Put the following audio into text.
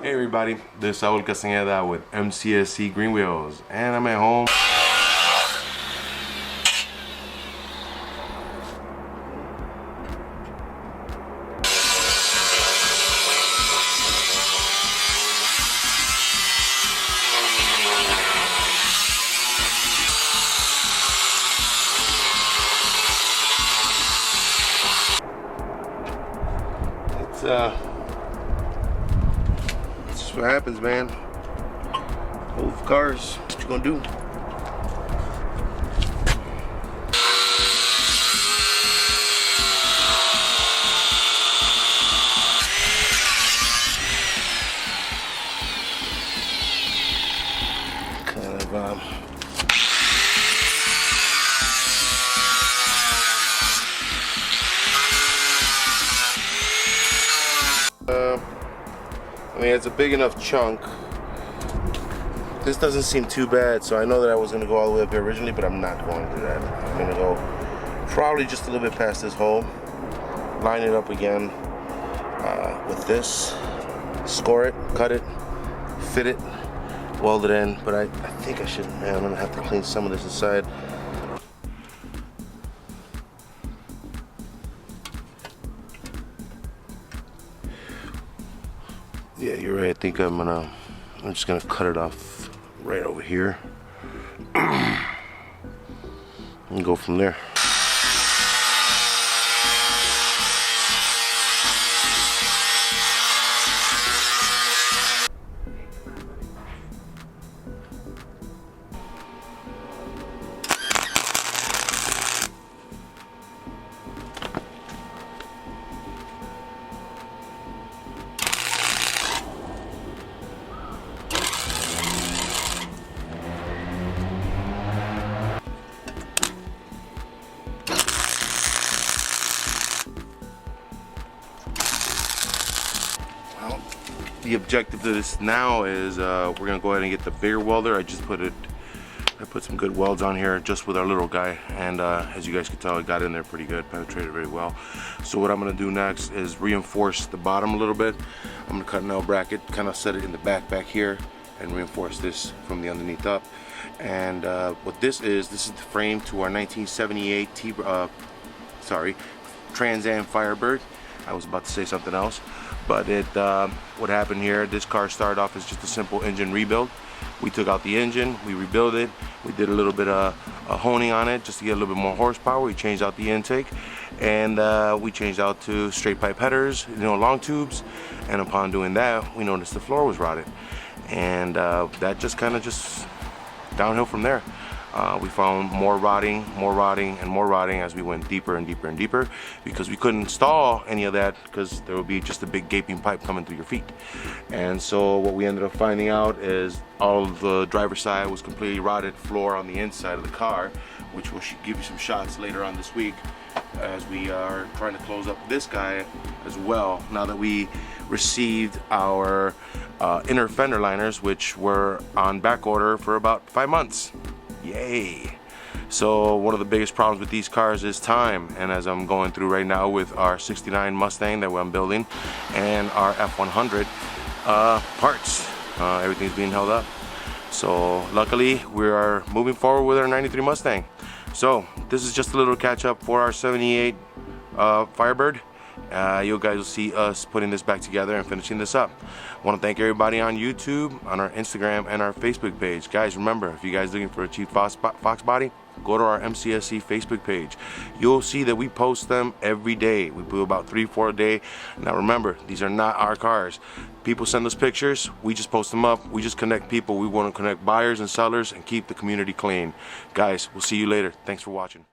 Hey everybody, this is Saul Castaneda with Mcscgreenwheels, and I'm at home. It's just what happens, man. Old cars, what you gonna do? Kind of I mean, it's a big enough chunk. This doesn't seem too bad, so I know that I was going to go all the way up here originally, but I'm not going to do that. I'm going to go probably just a little bit past this hole, line it up again with this, score it, cut it, fit it, weld it in, but I think I should, man, I'm going to have to clean some of this aside. Yeah, you're right. I think I'm just gonna cut it off right over here and go from there. The objective to this now is we're gonna go ahead and get the bigger welder. I put some good welds on here just with our little guy, and as you guys can tell, it got in there pretty good, penetrated very well. So what I'm gonna do next is reinforce the bottom a little bit. I'm gonna cut an L bracket, kind of set it in the back here, and reinforce this from the underneath up. And what this is the frame to our 1978 TransAM Firebird. I was about to say something else, but what happened here, this car started off as just a simple engine rebuild. We took out the engine, we rebuilt it, we did a little bit of honing on it just to get a little bit more horsepower. We changed out the intake, and we changed out to straight pipe headers, long tubes, and upon doing that, we noticed the floor was rotted, and that just kind of downhill from there. We found more rotting, and more rotting as we went deeper and deeper and deeper, because we couldn't install any of that because there would be just a big gaping pipe coming through your feet. And so what we ended up finding out is all of the driver's side was completely rotted floor on the inside of the car, which will give you some shots later on this week as we are trying to close up this guy as well, now that we received our inner fender liners, which were on back order for about 5 months. Yay! So one of the biggest problems with these cars is time, and as I'm going through right now with our '69 Mustang that I'm building and our F100 parts, everything's being held up. So luckily we are moving forward with our '93 Mustang. So this is just a little catch up for our '78 Firebird. You guys will see us putting this back together and finishing this up. I want to thank everybody on YouTube, on our Instagram, and our Facebook page. Guys, remember, if you guys are looking for a cheap Fox body, go to our MCSC Facebook page. You'll see that we post them every day. We do about 3-4 a day. Now remember, these are not our cars. People send us pictures, we just post them up. We just connect people. We want to connect buyers and sellers and keep the community clean. Guys, we'll see you later. Thanks for watching.